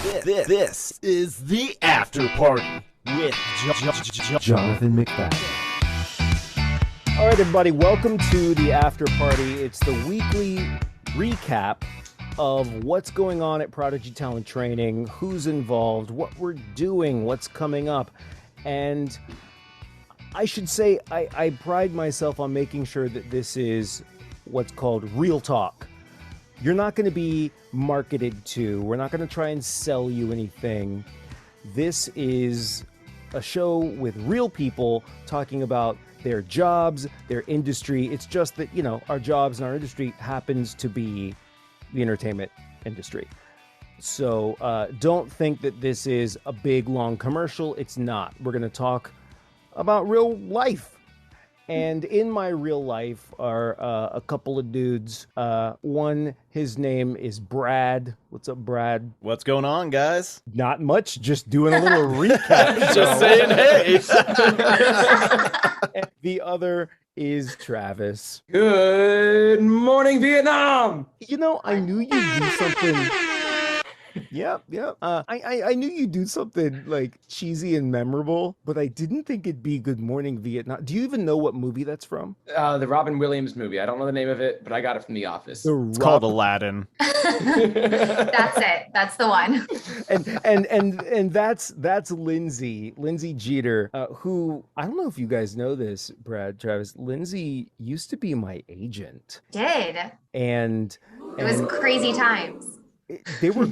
This is the After Party with Jonathan McFadden. All right, everybody, welcome to the After Party. It's the weekly recap of what's going on at Prodigy Talent Training, who's involved, what we're doing, what's coming up. And I should say I pride myself on making sure that this is what's called real talk. You're not going to be marketed to. We're not going to try and sell you anything. This is a show with real people talking about their jobs, their industry. It's just that, you know, our jobs and our industry happens to be the entertainment industry. So don't think that this is a big, long commercial. It's not. We're going to talk about real life. And in my real life are a couple of dudes. One, his name is Brad. What's up, Brad? What's going on, guys? Not much, just doing a little recap. Just saying hey. And the other is Travis. Good morning, Vietnam! You know, I knew you'd do something. Yep. I knew you'd do something like cheesy and memorable, but I didn't think it'd be Good Morning Vietnam. Do you even know what movie that's from? The Robin Williams movie. I don't know the name of it, but I got it from The Office. It's called Aladdin. That's it. That's the one. And that's Lindsi Jeter, who, I don't know if you guys know this, Brad, Travis. Lindsi used to be my agent. Did. And it was crazy times. They were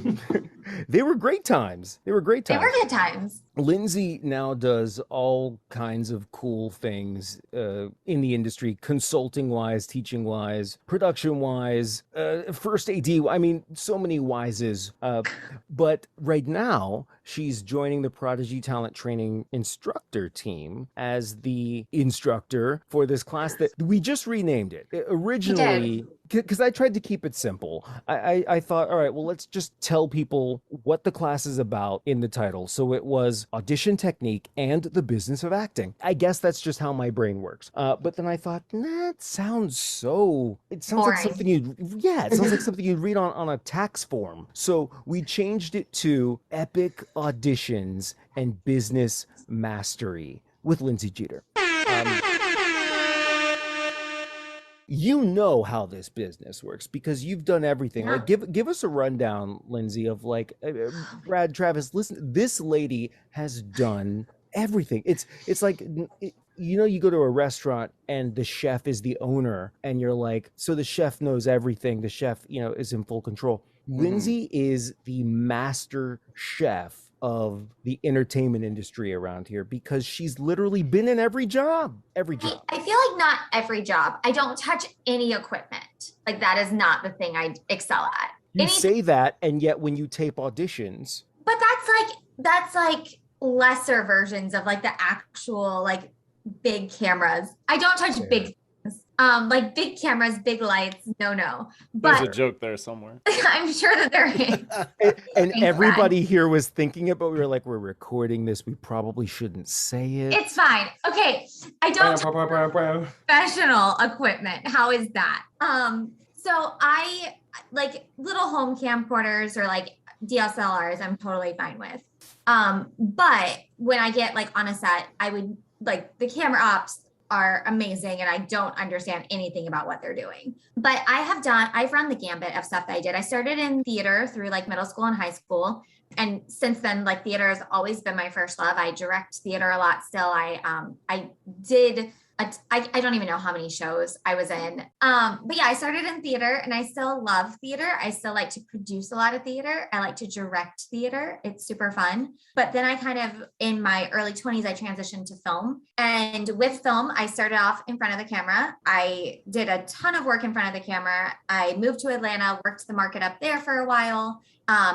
great times. They were great times. They were good times. Lindsi now does all kinds of cool things in the industry, consulting-wise, teaching-wise, production-wise, first AD. I mean, so many wises. But right now, she's joining the Prodigy Talent Training instructor team as the instructor for this class that we just renamed it. Originally, because I tried to keep it simple. I thought, all right, well, let's just tell people what the class is about in the title. So it was Audition Technique and the Business of Acting. I guess that's just how my brain works. But then I thought, it sounds boring. like something it sounds like something you'd read on a tax form. So we changed it to Epic Auditions and Business Mastery with Lindsi Jeter. You know how this business works because you've done everything. Yeah. Like, give us a rundown, Lindsi, of like Brad, Travis. Listen, this lady has done everything. It's like, you know, you go to a restaurant and the chef is the owner, and you're like, so the chef knows everything. The chef, you know, is in full control. Lindsi is the master chef of the entertainment industry around here because she's literally been in every job. I feel like not every job. I don't touch any equipment. Like, that is not the thing I excel at. You say that, and yet when you tape auditions. But that's like lesser versions of like the actual like big cameras. I don't touch big things. Like big cameras, big lights. No. But There's a joke there somewhere. I'm sure that there is. And everybody here was thinking it, but we were like, we're recording this. We probably shouldn't say it. It's fine. Okay. I don't touch professional equipment. How is that? So I like little home camcorders or like DSLRs, I'm totally fine with. But when I get like on a set, I would like the camera ops are amazing and I don't understand anything about what they're doing. But I've run the gambit of stuff that I did. I started in theater through like middle school and high school. And since then, like theater has always been my first love. I direct theater a lot still. I don't even know how many shows I was in. But yeah, I started in theater and I still love theater. I still like to produce a lot of theater. I like to direct theater. It's super fun. But then I kind of, in my early 20s, I transitioned to film. And with film, I started off in front of the camera. I did a ton of work in front of the camera. I moved to Atlanta, worked the market up there for a while,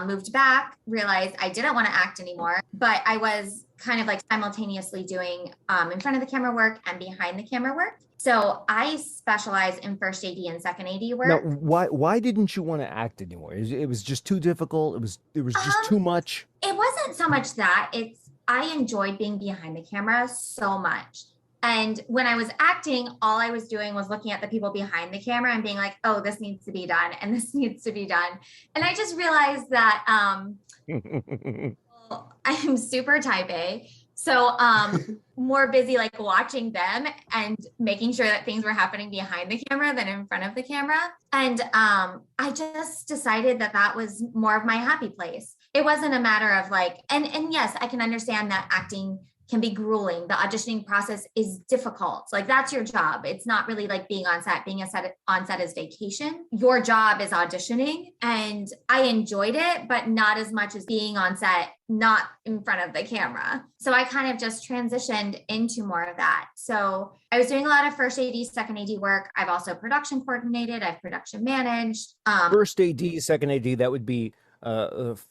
moved back, realized I didn't want to act anymore, but I was kind of like simultaneously doing in front of the camera work and behind the camera work. So I specialize in first AD and second AD work. Now, why didn't you want to act anymore? It was just too difficult. It was just too much. It wasn't so much that. I enjoyed being behind the camera so much. And when I was acting, all I was doing was looking at the people behind the camera and being like, oh, this needs to be done. And this needs to be done. And I just realized that I'm super type A. So more busy like watching them and making sure that things were happening behind the camera than in front of the camera. And I just decided that that was more of my happy place. It wasn't a matter of like, and yes, I can understand that acting can be grueling. The auditioning process is difficult. Like that's your job. It's not really like being on set. Being on set is vacation. Your job is auditioning, and I enjoyed it, but not as much as being on set, not in front of the camera. So I kind of just transitioned into more of that. So I was doing a lot of first AD, second AD work. I've also production coordinated. I've production managed. First AD, second AD, that would be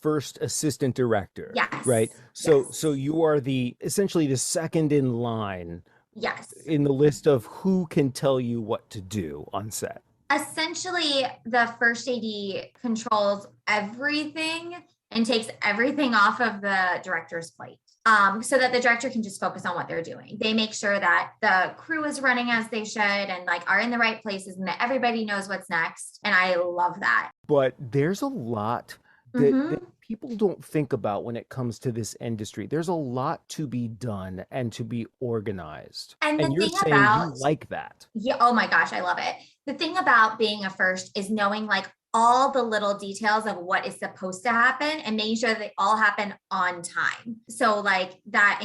first assistant director. Yes. Right. So you are essentially the second in line. Yes. In the list of who can tell you what to do on set. Essentially, the first AD controls everything and takes everything off of the director's plate. So that the director can just focus on what they're doing. They make sure that the crew is running as they should and like are in the right places and that everybody knows what's next. And I love that. But there's a lot that people don't think about when it comes to this industry. There's a lot to be done and to be organized. And you're saying you like that. Yeah. Oh my gosh, I love it. The thing about being a first is knowing like all the little details of what is supposed to happen and making sure that they all happen on time. So like that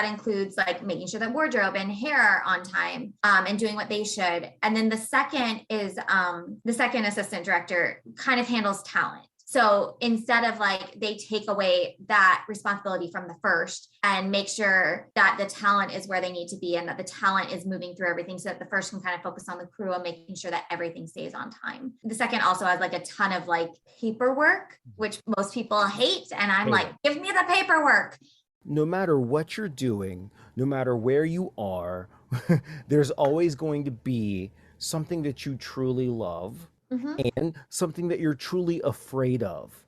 includes like making sure that wardrobe and hair are on time and doing what they should. And then the second is the second assistant director kind of handles talent. So instead of like, they take away that responsibility from the first and make sure that the talent is where they need to be and that the talent is moving through everything so that the first can kind of focus on the crew and making sure that everything stays on time. The second also has like a ton of like paperwork, which most people hate. And I'm like, give me the paperwork. No matter what you're doing, no matter where you are, there's always going to be something that you truly love. And something that you're truly afraid of.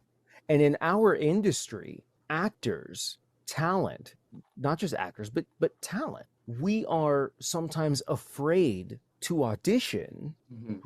And in our industry, actors, talent, not just actors, but talent, we are sometimes afraid to audition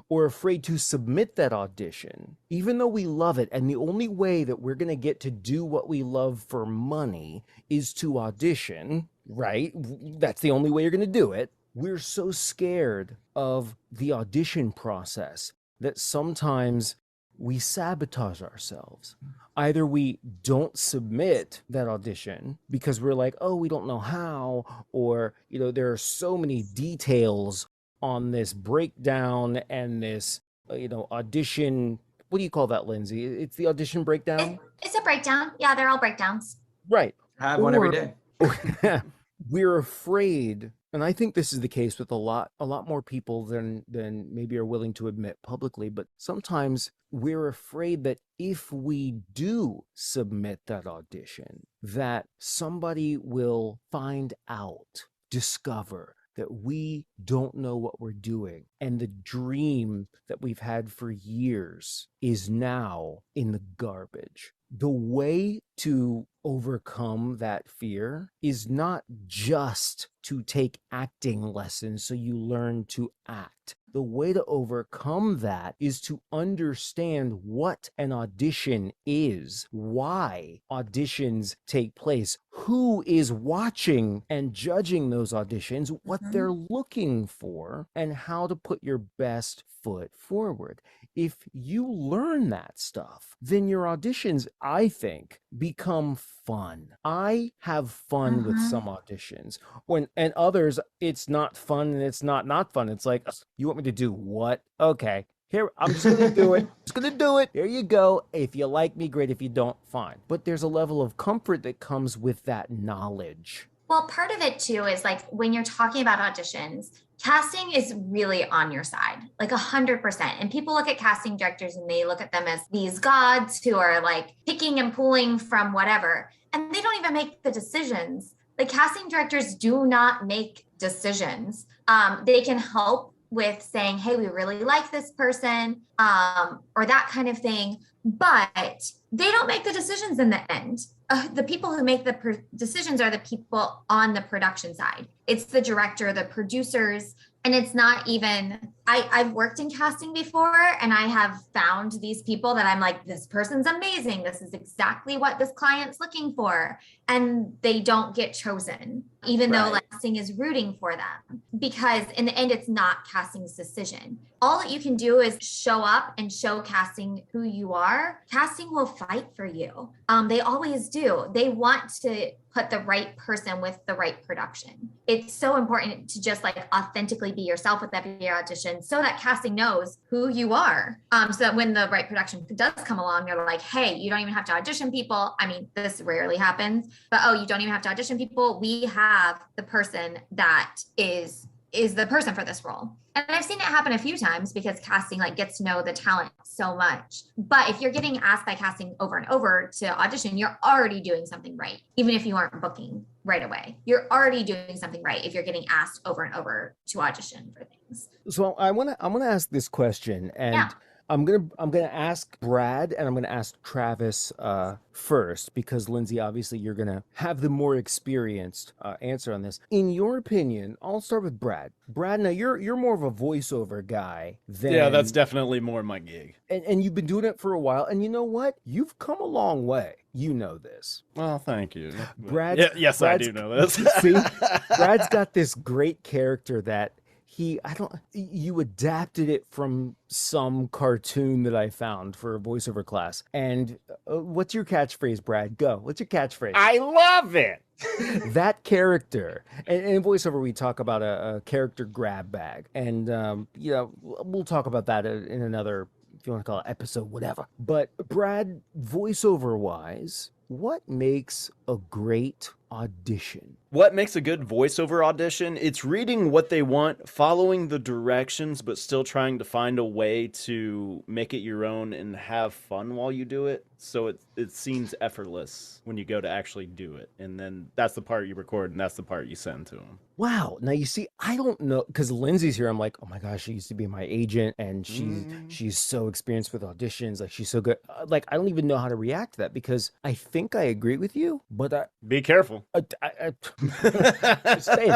or afraid to submit that audition, even though we love it. And the only way that we're going to get to do what we love for money is to audition, right? That's the only way you're going to do it. We're so scared of the audition process that sometimes we sabotage ourselves. Either we don't submit that audition because we're like, oh, we don't know how, or, you know, there are so many details on this breakdown and this, audition. What do you call that, Lindsay? It's the audition breakdown? It's a breakdown. Yeah, they're all breakdowns. Right. I have one every day. We're afraid, and I think this is the case with a lot more people than maybe are willing to admit publicly, but sometimes we're afraid that if we do submit that audition, that somebody will find out, discover that we don't know what we're doing. And the dream that we've had for years is now in the garbage. The way to overcome that fear is not just to take acting lessons so you learn to act. The way to overcome that is to understand what an audition is, why auditions take place, who is watching and judging those auditions, what they're looking for, and how to put your best foot forward. If you learn that stuff, then your auditions, I think, become fun. I have fun with some auditions, and others, it's not fun and it's not fun. It's like, you want me to do what? Okay, here, I'm just gonna do it. Just gonna do it. Here you go. If you like me, great. If you don't, fine. But there's a level of comfort that comes with that knowledge. Well, part of it too is like when you're talking about auditions, casting is really on your side, like 100%. And people look at casting directors and they look at them as these gods who are like picking and pulling from whatever. And they don't even make the decisions. The casting directors do not make decisions. They can help with saying, hey, we really like this person, or that kind of thing. but they don't make the decisions in the end. The people who make the decisions are the people on the production side. It's the director, the producers, and it's not even, I've worked in casting before, and I have found these people that I'm like, this person's amazing. This is exactly what this client's looking for. And they don't get chosen, even though casting is rooting for them, because in the end, it's not casting's decision. All that you can do is show up and show casting who you are. Casting will fight for you. They always do. They want to put the right person with the right production. It's so important to just like authentically be yourself with every audition so that casting knows who you are. So that when the right production does come along, they're like, hey, you don't even have to audition people. I mean, this rarely happens, but you don't even have to audition people. We have the person that is the person for this role. And I've seen it happen a few times because casting like gets to know the talent so much. But if you're getting asked by casting over and over to audition, you're already doing something right. Even if you aren't booking right away, you're already doing something right if you're getting asked over and over to audition for things. So I want to ask this question, and I'm gonna ask Brad and I'm gonna ask Travis first, because Lindsi, obviously you're gonna have the more experienced answer on this. In your opinion, I'll start with Brad. Brad, now you're more of a voiceover guy than that's definitely more my gig. And you've been doing it for a while, and you know what? You've come a long way. You know this. Well, thank you. Brad. Yes, I do know this. See, Brad's got this great character that you adapted it from some cartoon that I found for a voiceover class. And what's your catchphrase, Brad? Go. What's your catchphrase? I love it. That character. And in voiceover, we talk about a character grab bag. And, we'll talk about that in another, if you want to call it episode, whatever. But Brad, voiceover wise, what makes a great audition? What makes a good voiceover audition? It's reading what they want, following the directions, but still trying to find a way to make it your own and have fun while you do it. So it seems effortless when you go to actually do it. And then that's the part you record and that's the part you send to them. Wow. Now, you see, I don't know, because Lindsi's here. I'm like, oh my gosh, she used to be my agent, and she's so experienced with auditions. Like, she's so good. Like, I don't even know how to react to that, because I think I agree with you, but be careful. Just saying,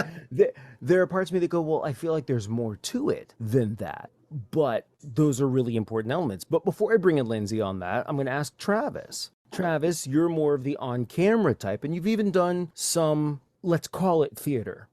there are parts of me that go, well, I feel like there's more to it than that. But those are really important elements. But before I bring in Lindsi on that, I'm going to ask Travis. Travis, you're more of the on-camera type, and you've even done some, let's call it theater.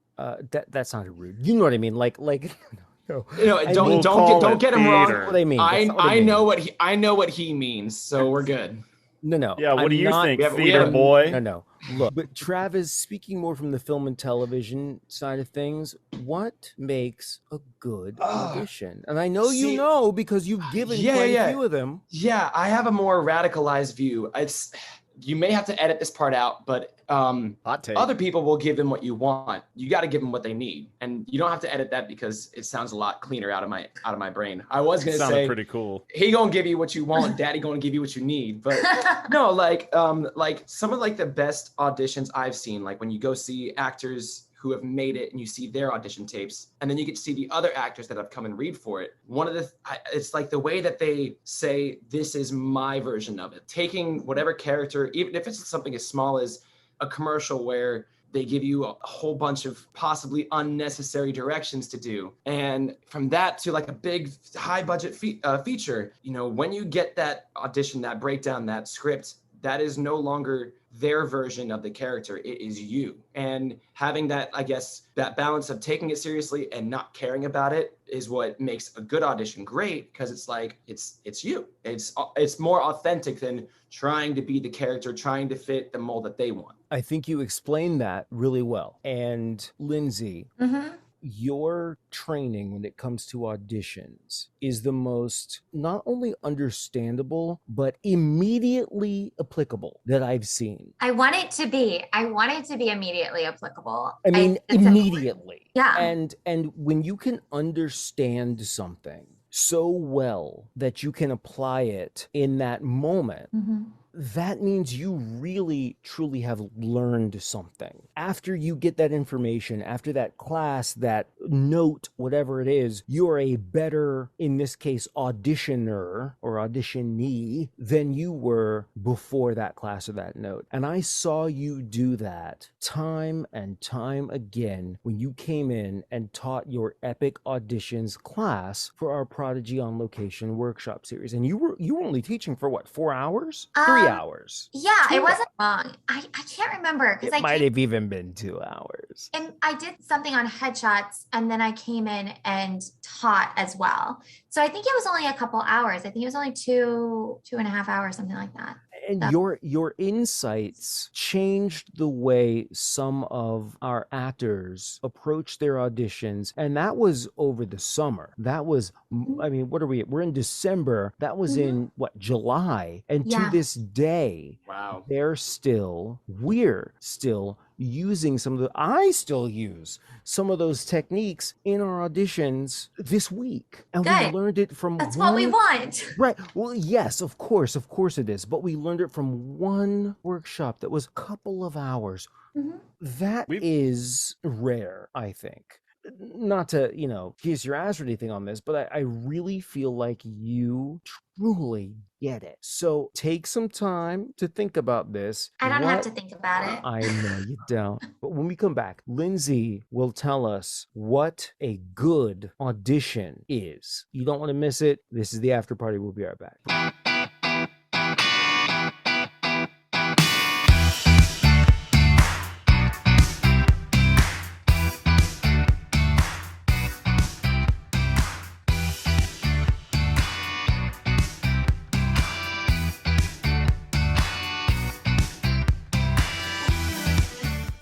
That sounded rude. You know what I mean? Like. No. Don't get him wrong. What I mean. I know what he means, so we're good. No. Yeah, what do you think, we have theater boy? No. Look, but Travis, speaking more from the film and television side of things, what makes a good audition? And I know you know, because you've given quite a few of them. Yeah, I have a more radicalized view. You may have to edit this part out, but hot take. Other people will give them what you want. You got to give them what they need, and you don't have to edit that because it sounds a lot cleaner out of my brain. I was gonna say pretty cool. He gonna give you what you want, Daddy gonna give you what you need. But no, like some of like the best auditions I've seen, like when you go see actors who have made it and you see their audition tapes, and then you get to see the other actors that have come and read for it. It's like the way that they say, this is my version of it. Taking whatever character, even if it's something as small as a commercial where they give you a whole bunch of possibly unnecessary directions to do. And from that to like a big high budget feature, when you get that audition, that breakdown, that script, that is no longer their version of the character. It is you. And having that, I guess, that balance of taking it seriously and not caring about it is what makes a good audition great, because it's like, it's you. It's more authentic than trying to be the character, trying to fit the mold that they want. I think you explained that really well. And Lindsi, your training when it comes to auditions is the most not only understandable, but immediately applicable that I've seen. I want it to be immediately applicable. I mean, immediately. Yeah. And when you can understand something so well that you can apply it in that moment, that means you really, truly have learned something. After you get that information, after that class that note, whatever it is, you're a better, in this case, auditioner or auditionee than you were before that class or that note. And I saw you do that time and time again when you came in and taught your Epic Auditions class for our Prodigy on Location workshop series. And you were only teaching for what, 4 hours? 3 hours? Yeah, it wasn't long. I can't remember because It might have even been 2 hours. And I did something on headshots, and then I came in and taught as well. So I think it was only a couple hours. I think it was only 2.5 hours, something like that. And your insights changed the way some of our actors approach their auditions. And that was over the summer. That was, I mean, what are we? We're in December. That was in what, July? And to this day, wow, we're still using I still use some of those techniques in our auditions this week. And we learned it from That's what we want. Right. Well, yes, of course it is. But we learned it from one workshop that was a couple of hours. That is rare, I think. Not to, kiss your ass or anything on this, but I really feel like you truly get it. So take some time to think about this. I don't have to think about it. I know you don't. But when we come back, Lindsi will tell us what a good audition is. You don't want to miss it. This is the After Party. We'll be right back.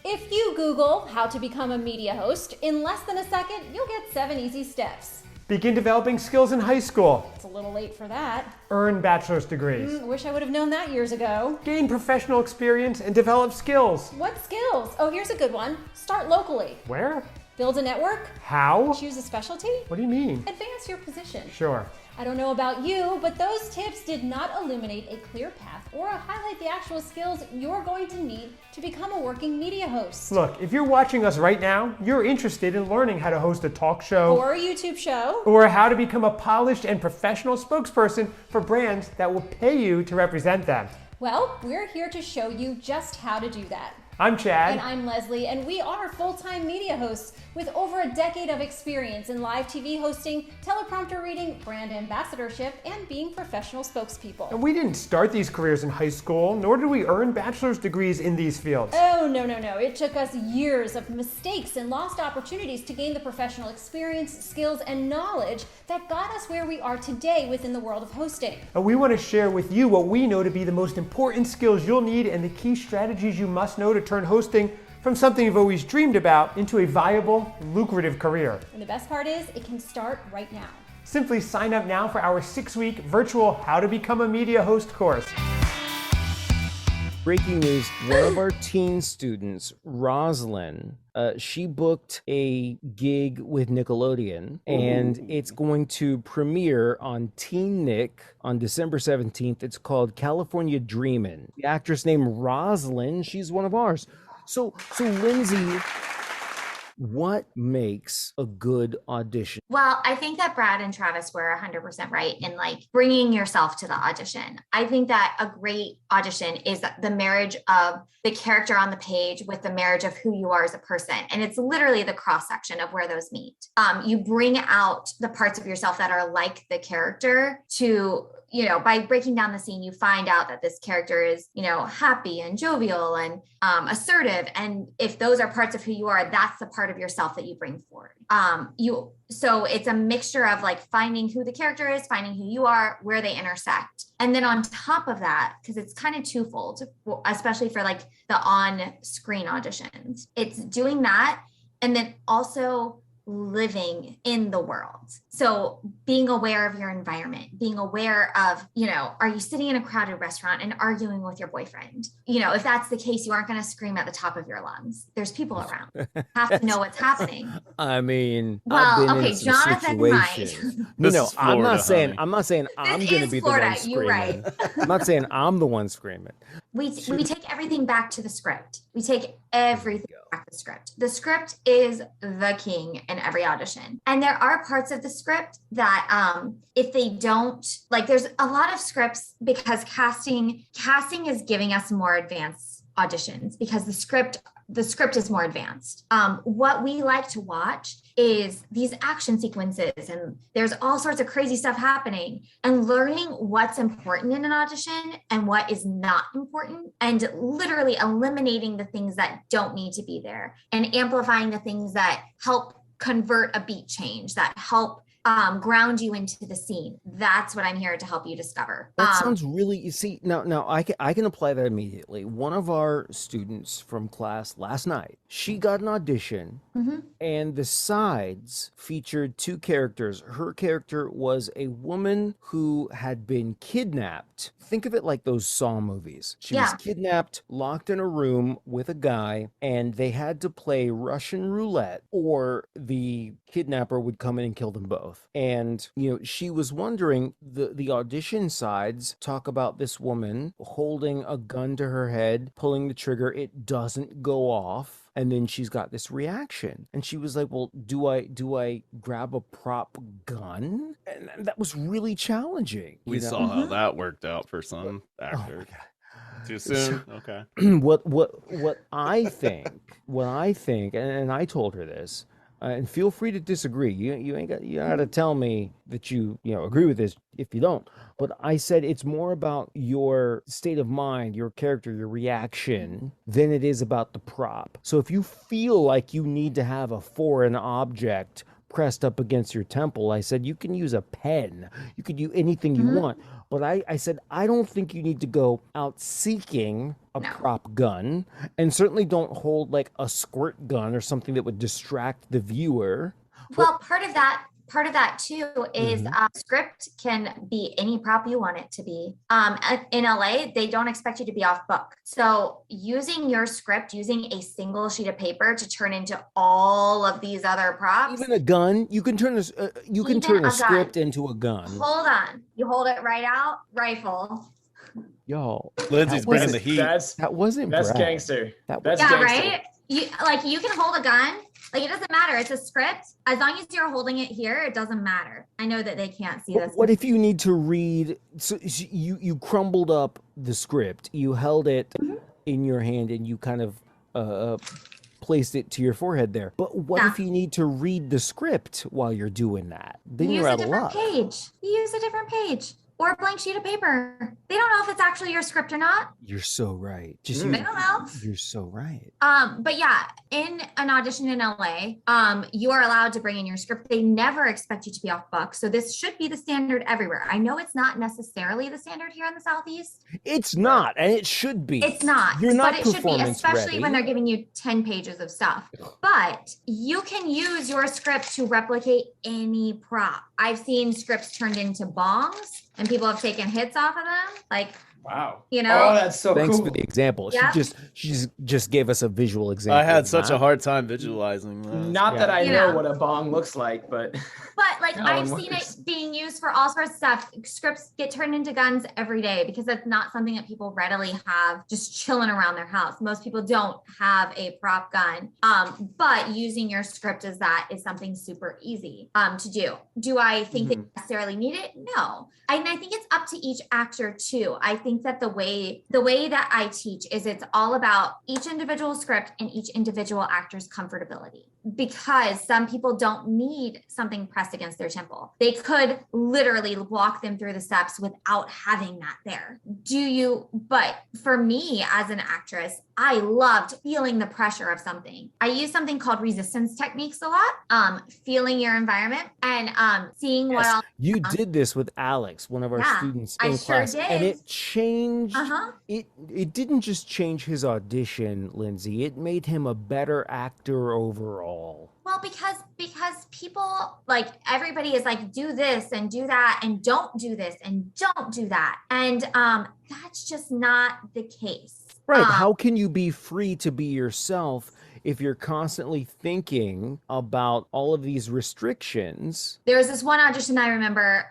If you Google how to become a media host, in less than a second, you'll get 7 easy steps. Begin developing skills in high school. It's a little late for that. Earn bachelor's degrees. Wish I would have known that years ago. Gain professional experience and develop skills. What skills? Oh, here's a good one. Start locally. Where? Build a network. How? Choose a specialty. What do you mean? Advance your position. Sure. I don't know about you, but those tips did not illuminate a clear path or highlight the actual skills you're going to need to become a working media host. Look, if you're watching us right now, you're interested in learning how to host a talk show or a YouTube show, or how to become a polished and professional spokesperson for brands that will pay you to represent them. Well, we're here to show you just how to do that. I'm Chad. And I'm Leslie, and we are full-time media hosts with over a decade of experience in live TV hosting, teleprompter reading, brand ambassadorship, and being professional spokespeople. And we didn't start these careers in high school, nor did we earn bachelor's degrees in these fields. Oh, no. It took us years of mistakes and lost opportunities to gain the professional experience, skills, and knowledge that got us where we are today within the world of hosting. And we want to share with you what we know to be the most important skills you'll need and the key strategies you must know to turn hosting from something you've always dreamed about into a viable, lucrative career. And the best part is, it can start right now. Simply sign up now for our 6-week virtual How to Become a Media Host course. Breaking news, one of our teen students, Rosalind, she booked a gig with Nickelodeon, and it's going to premiere on Teen Nick on December 17th. It's called California Dreamin'. The actress named Rosalind, she's one of ours. So Lindsi, what makes a good audition? Well, I think that Brad and Travis were 100% right in bringing yourself to the audition. I think that a great audition is the marriage of the character on the page with the marriage of who you are as a person. And it's literally the cross section of where those meet. You bring out the parts of yourself that are like the character to, by breaking down the scene, you find out that this character is, happy and jovial and assertive. And if those are parts of who you are, that's the part of yourself that you bring forward. So it's a mixture of finding who the character is, finding who you are, where they intersect. And then on top of that, because it's kind of twofold, especially for the on-screen auditions, it's doing that and then also living in the world. So being aware of your environment, being aware of, are you sitting in a crowded restaurant and arguing with your boyfriend? If that's the case, you aren't going to scream at the top of your lungs. There's people around. You have to know what's happening. I mean, well, I've been okay, in some Jonathan situations. might. I'm not saying I'm going to be Florida, the one screaming. you're right. I'm not saying I'm the one screaming. We take everything back to the script. We take everything back the script. The script is the king in every audition. And there are parts of the script that if they don't, like there's a lot of scripts because casting is giving us more advanced auditions because the script is more advanced. What we like to watch is these action sequences and there's all sorts of crazy stuff happening and learning what's important in an audition and what is not important and literally eliminating the things that don't need to be there and amplifying the things that help convert a beat change, that help ground you into the scene. That's what I'm here to help you discover. That sounds really, you see, now I can apply that immediately. One of our students from class last night, she got an audition and the sides featured two characters. Her character was a woman who had been kidnapped. Think of it like those Saw movies. She was kidnapped, locked in a room with a guy, and they had to play Russian roulette or the kidnapper would come in and kill them both. And, you know, she was wondering, the audition sides talk about this woman holding a gun to her head, pulling the trigger, it doesn't go off. And then she's got this reaction. And she was like, well, do I grab a prop gun? And that was really challenging. We saw how that worked out for some actors. Oh, too soon? Okay. What I think, and I told her this, and feel free to disagree. You got to tell me that you agree with this if you don't. But I said it's more about your state of mind, your character, your reaction than it is about the prop. So if you feel like you need to have a foreign object pressed up against your temple, I said you can use a pen. You could do anything you want. But I said, I don't think you need to go out seeking a prop gun, and certainly don't hold like a squirt gun or something that would distract the viewer. Well, part of that too is script can be any prop you want it to be. In LA, they don't expect you to be off book. So using your script, using a single sheet of paper to turn into all of these other props. Even a gun, you can turn a script into a gun. Hold on. You hold it right out, rifle. Yo, Lindsay's bringing the heat. That's Brad. gangster. That's gangster. Right? You can hold a gun. Like, it doesn't matter. It's a script. As long as you're holding it here, it doesn't matter. I know that they can't see this. What if you need to read? So you crumbled up the script. You held it in your hand and you kind of placed it to your forehead there. But what if you need to read the script while you're doing that? Then you're out of luck. You use a different page. Or a blank sheet of paper. They don't know if it's actually your script or not. You're so right. They don't know. You're so right. But yeah, in an audition in LA, you are allowed to bring in your script. They never expect you to be off book. So this should be the standard everywhere. I know it's not necessarily the standard here in the Southeast. It's not, and it should be. It's not. You're not but it should be, especially ready. when they're giving you 10 pages of stuff. But you can use your script to replicate any prop. I've seen scripts turned into bongs. And people have taken hits off of them. Like, wow. You know? Oh, that's so Thanks cool. for the example. Yeah. She just gave us a visual example. I had such a hard time visualizing that. Not that I know what a bong looks like, but like I've seen it being used for all sorts of stuff. Scripts get turned into guns every day because that's not something that people readily have just chilling around their house. Most people don't have a prop gun. But using your script as that is something super easy to do. Do I think they necessarily need it? No. And I think it's up to each actor too. I think that the way that I teach is it's all about each individual script and each individual actor's comfortability, because some people don't need something pressed against their temple. They could literally walk them through the steps without having that there. But for me as an actress, I loved feeling the pressure of something. I use something called resistance techniques a lot, feeling your environment and seeing what else. You did this with Alex, one of our students in class, sure did. and it changed. It didn't just change his audition, Lindsay. It made him a better actor overall. Well, because people, like, everybody is like, do this and do that and don't do this and don't do that. And that's just not the case. Right. How can you be free to be yourself if you're constantly thinking about all of these restrictions? There was this one audition I remember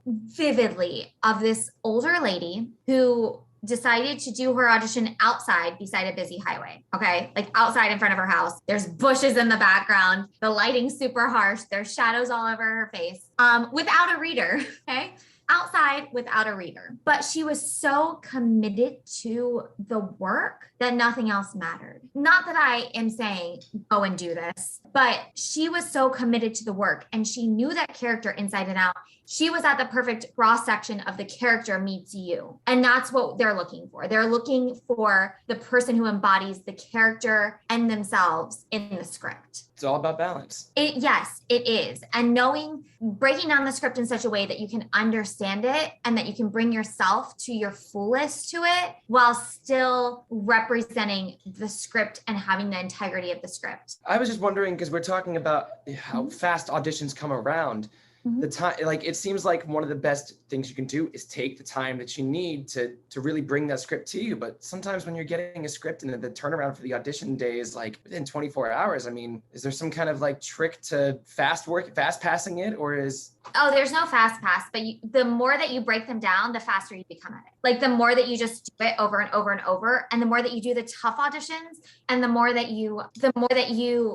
vividly of this older lady who decided to do her audition outside beside a busy highway. Okay. Like outside in front of her house. There's bushes in the background. The lighting's super harsh. There's shadows all over her face. Without a reader. Okay. Outside without a reader. But she was so committed to the work that nothing else mattered. Not that I am saying go and do this, but she was so committed to the work and she knew that character inside and out. She was at the perfect cross section of the character meets you. And that's what they're looking for. They're looking for the person who embodies the character and themselves in the script. It's all about balance. Yes, it is. And breaking down the script in such a way that you can understand it and that you can bring yourself to your fullest to it while still representing the script and having the integrity of the script. I was just wondering, because we're talking about how fast auditions come around. The time, like, it seems like one of the best things you can do is take the time that you need to really bring that script to you. But sometimes when you're getting a script and the turnaround for the audition day is like within 24 hours, I mean, is there some kind of like trick to fast passing it, or is? Oh, there's no fast pass, but the more that you break them down, the faster you become at it. Like the more that you just do it over and over and over, and the more that you do the tough auditions, and the more that you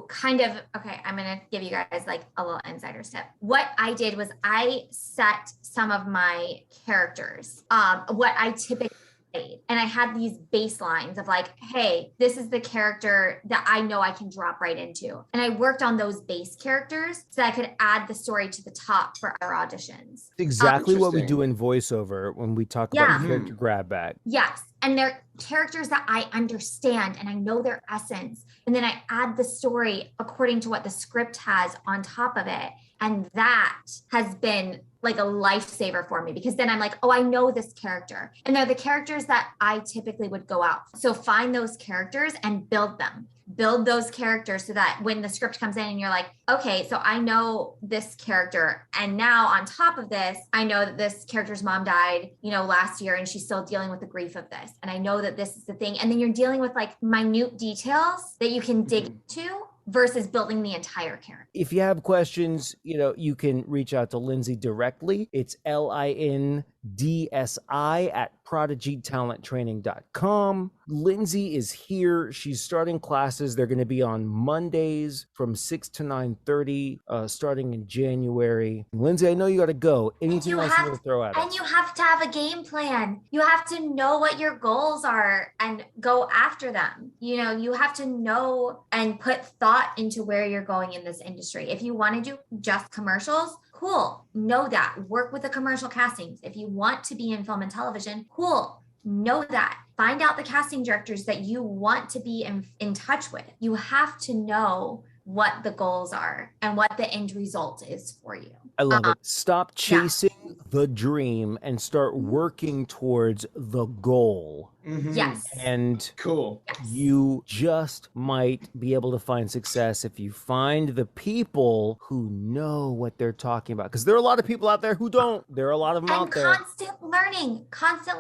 kind of, okay, I'm going to give you guys like a little insider tip. What I did was I set some of my characters, what I typically played, and I had these baselines of like, hey, this is the character that I know I can drop right into. And I worked on those base characters so that I could add the story to the top for our auditions. Exactly what we do in voiceover when we talk about character grab bag. Yes. And they're characters that I understand and I know their essence. And then I add the story according to what the script has on top of it. And that has been like a lifesaver for me, because then I'm like, oh, I know this character. And they're the characters that I typically would go out. So find those characters and build them. Build those characters so that when the script comes in and you're like, okay, so I know this character. And now on top of this, I know that this character's mom died, last year, and she's still dealing with the grief of this. And I know that this is the thing. And then you're dealing with like minute details that you can dig into versus building the entire character. If you have questions, you can reach out to Lindsi directly. It's LINDSI@prodigytalenttraining.com. Lindsi is here. She's starting classes. They're going to be on Mondays from 6 to 9:30, starting in January. Lindsi, I know you got to go. Anything else you want to throw at us? And you have to have a game plan. You have to know what your goals are and go after them. You have to know and put thought into where you're going in this industry. If you want to do just commercials, cool. Know that. Work with the commercial castings. If you want to be in film and television, cool. Know that. Find out the casting directors that you want to be in touch with. You have to know what the goals are and what the end result is for you. I love it. Stop chasing the dream and start working towards the goal. Yes. And cool. You just might be able to find success if you find the people who know what they're talking about. Because there are a lot of people out there who don't. There are a lot of them out there. Constant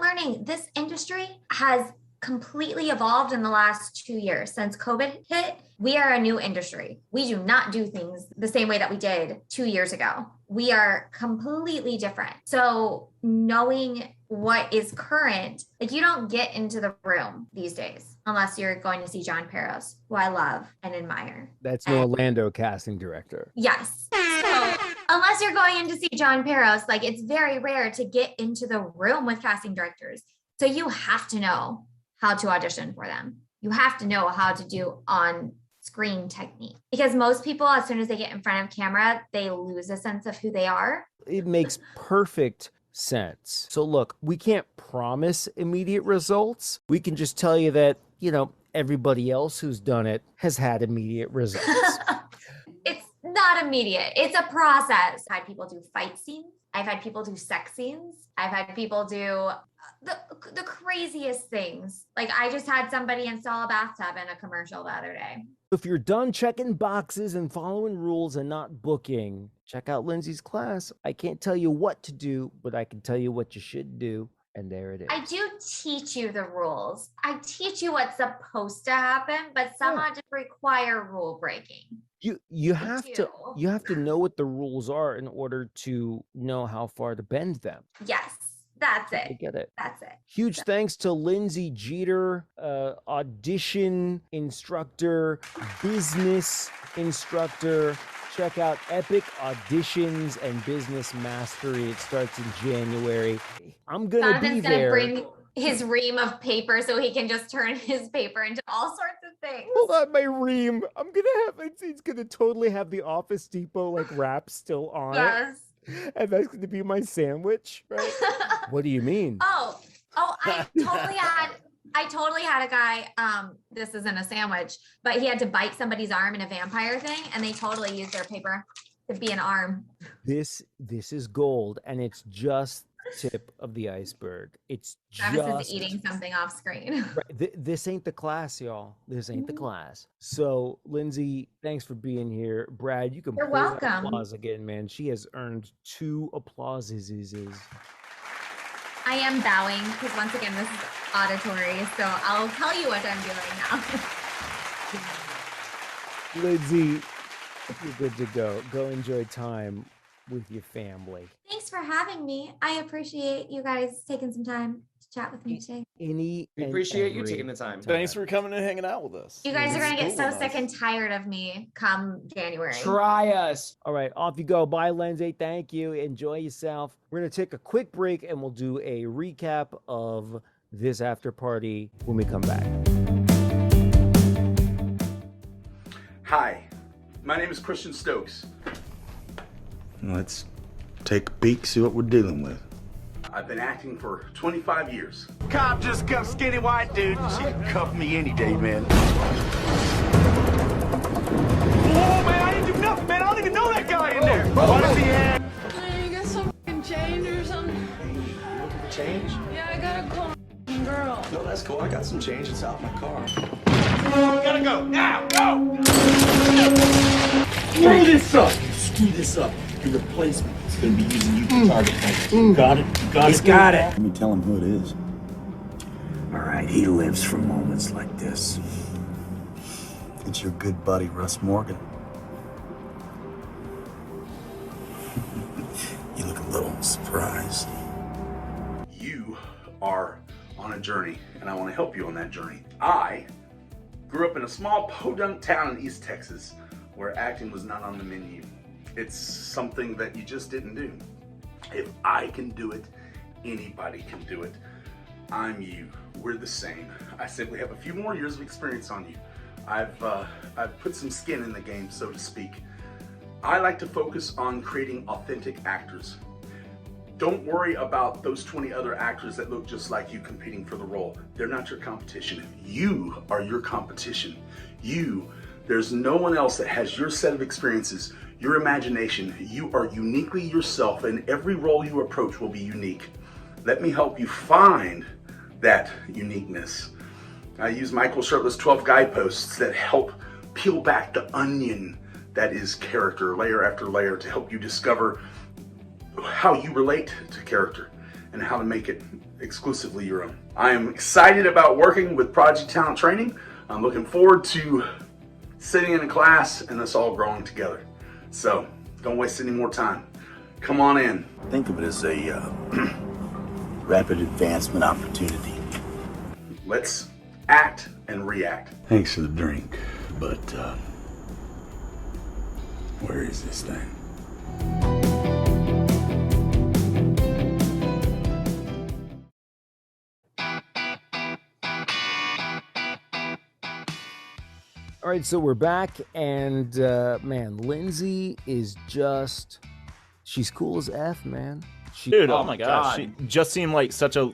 learning. This industry has completely evolved in the last 2 years. Since COVID hit, we are a new industry. We do not do things the same way that we did 2 years ago. We are completely different. So knowing what is current, like you don't get into the room these days unless you're going to see John Peros, who I love and admire. That's an Orlando casting director. Yes. So unless you're going in to see John Peros, like it's very rare to get into the room with casting directors. So you have to know how to audition for them. You have to know how to do on-screen technique, because most people, as soon as they get in front of camera, they lose a sense of who they are. It makes perfect sense. So look, we can't promise immediate results. We can just tell you that, everybody else who's done it has had immediate results. It's not immediate. It's a process. I've had people do fight scenes. I've had people do sex scenes. I've had people do the craziest things. Like I just had somebody install a bathtub in a commercial the other day. If you're done checking boxes and following rules and not booking, check out Lindsi's class. I can't tell you what to do, but I can tell you what you should do. And there it is. I do teach you the rules. I teach you what's supposed to happen, but some just require rule breaking. You have to know what the rules are in order to know how far to bend them. Yes. That's I it. get it. That's it. Huge thanks to Lindsi Jeter, audition instructor, business instructor. Check out Epic Auditions and Business Mastery. It starts in January. I'm going to be Jonathan's there. gonna bring his ream of paper so he can just turn his paper into all sorts of things. Hold on, my ream. I'm going to have it's going to totally have the Office Depot like wrap still on Yes. it. And that's going to be my sandwich, right? What do you mean? Oh, I totally had a guy, this isn't a sandwich, but he had to bite somebody's arm in a vampire thing, and they totally used their paper to be an arm. This is gold, and it's just the tip of the iceberg. It's Travis just is eating something off screen. This ain't the class, y'all. This ain't the class. So, Lindsi, thanks for being here. Brad, you can You're pull that welcome. applause again, man. She has earned 2 applauses. I am bowing because once again, this is auditory, so I'll tell you what I'm doing now. Lindsi, you're good to go. Go enjoy time with your family. Thanks for having me. I appreciate you guys taking some time to chat with me today. We appreciate you taking the time. Thanks for coming and hanging out with us. You guys are going to get Cool so with sick us. and tired of me come January. Try us. All right, off you go. Bye, Lindsi. Thank you. Enjoy yourself. We're going to take a quick break and we'll do a recap of this after party when we come back. Hi, my name is Christian Stokes. Let's take a peek, see what we're dealing with. I've been acting for 25 years. Cop just cuffed skinny white dude. She can cuff me any day, man. Whoa, man, I didn't do nothing, man. I don't even know that guy in there. What does he have? You got some fucking change or something? You looking for change? Yeah, I gotta call my girl. No, that's cool. I got some change. It's out in my car. Gotta go, now, go! Screw this up! Screw this up. Your replacement is going to be using you for target practice. You got it? You got it? He's got it. Let me tell him who it is. All right, he lives for moments like this. It's your good buddy, Russ Morgan. You look a little surprised. You are on a journey, and I want to help you on that journey. I grew up in a small podunk town in East Texas where acting was not on the menu. It's something that you just didn't do. If I can do it, anybody can do it. I'm you. We're the same. I simply have a few more years of experience on you. I've put some skin in the game, so to speak. I like to focus on creating authentic actors. Don't worry about those 20 other actors that look just like you competing for the role. They're not your competition. You are your competition. There's no one else that has your set of experiences, your imagination. You are uniquely yourself, and every role you approach will be unique. Let me help you find that uniqueness. I use Michael Shirtless 12 guideposts that help peel back the onion that is character, layer after layer, to help you discover how you relate to character and how to make it exclusively your own. I am excited about working with Prodigy Talent Training. I'm looking forward to sitting in a class and us all growing together. So don't waste any more time. Come on in. Think of it as a rapid advancement opportunity. Let's act and react. Thanks for the drink, but where is this thing? All right, so we're back, and man, Lindsi is she's cool as F, man. Dude, oh my gosh. She just seemed like such a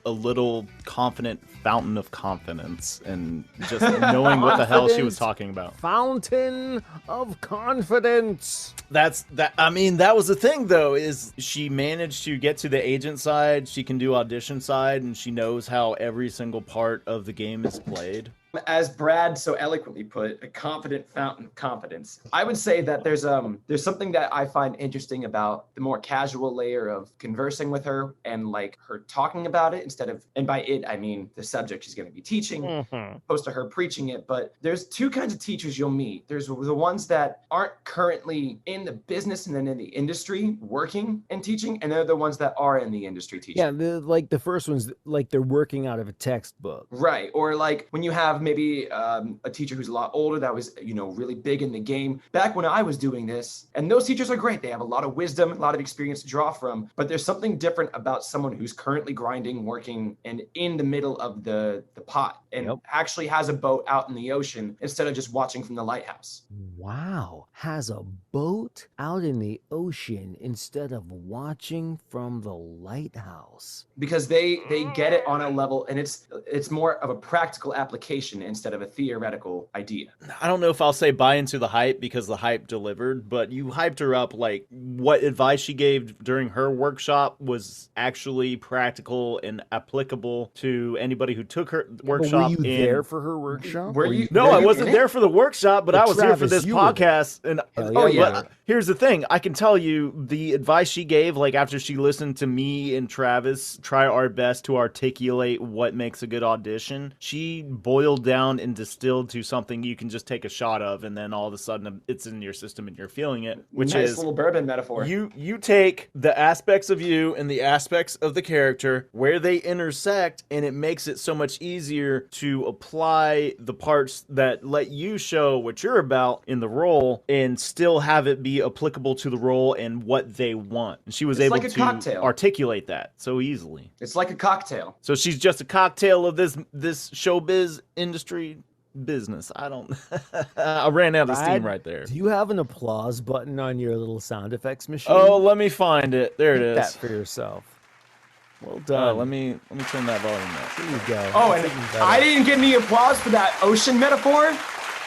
little confident fountain of confidence and just knowing what the hell she was talking about. Fountain of confidence. I mean, that was the thing though, is she managed to get to the agent side, she can do audition side, and she knows how every single part of the game is played. As Brad so eloquently put, a confident fountain of confidence. I would say that there's something that I find interesting about the more casual layer of conversing with her and like her talking about it instead of, and by it I mean the subject she's going to be teaching, opposed to her preaching it. But there's two kinds of teachers you'll meet. There's the ones that aren't currently in the business and then in the industry working and teaching, and they're the ones that are in the industry teaching. Yeah, the first one's like they're working out of a textbook. Right. Or like when you have maybe a teacher who's a lot older that was, really big in the game back when I was doing this. And those teachers are great. They have a lot of wisdom, a lot of experience to draw from. But there's something different about someone who's currently grinding, working, and in the middle of the pot and actually has a boat out in the ocean instead of just watching from the lighthouse. Wow. Has a boat out in the ocean instead of watching from the lighthouse. Because they get it on a level, and it's more of a practical application instead of a theoretical idea. I don't know if I'll say buy into the hype because the hype delivered, but you hyped her up like what advice she gave during her workshop was actually practical and applicable to anybody who took her workshop. Were you there for her workshop? No, I wasn't there for the workshop, but I was here for this podcast. And but here's the thing. I can tell you the advice she gave, like after she listened to me and Travis try our best to articulate what makes a good audition, she boiled down and distilled to something you can just take a shot of, and then all of a sudden it's in your system and you're feeling it, which nice is little bourbon metaphor. You take the aspects of you and the aspects of the character where they intersect, and it makes it so much easier to apply the parts that let you show what you're about in the role and still have it be applicable to the role and what they want. And she was able to articulate that so easily. It's like a cocktail. So she's just a cocktail of this showbiz industry business. I don't I ran out of steam right there. Do you have an applause button on your little sound effects machine? Oh, let me find it. There it is. That for yourself. Well done. Let me turn that volume up. There you go. Oh, and I didn't get any applause for that ocean metaphor.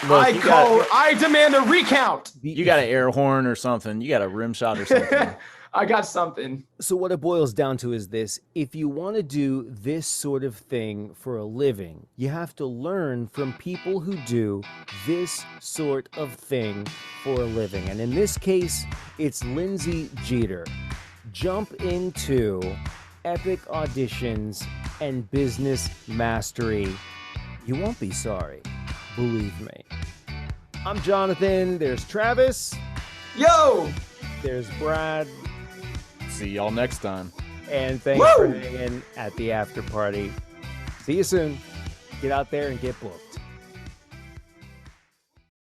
Look, I demand a recount. You got an air horn or something. You got a rim shot or something. I got something. So what it boils down to is this. If you want to do this sort of thing for a living, you have to learn from people who do this sort of thing for a living. And in this case, it's Lindsi Jeter. Jump into epic auditions and business mastery. You won't be sorry. Believe me. I'm Jonathan. There's Travis. Yo! There's Brad. See y'all next time. And thanks for hanging at the after party. See you soon. Get out there and get booked.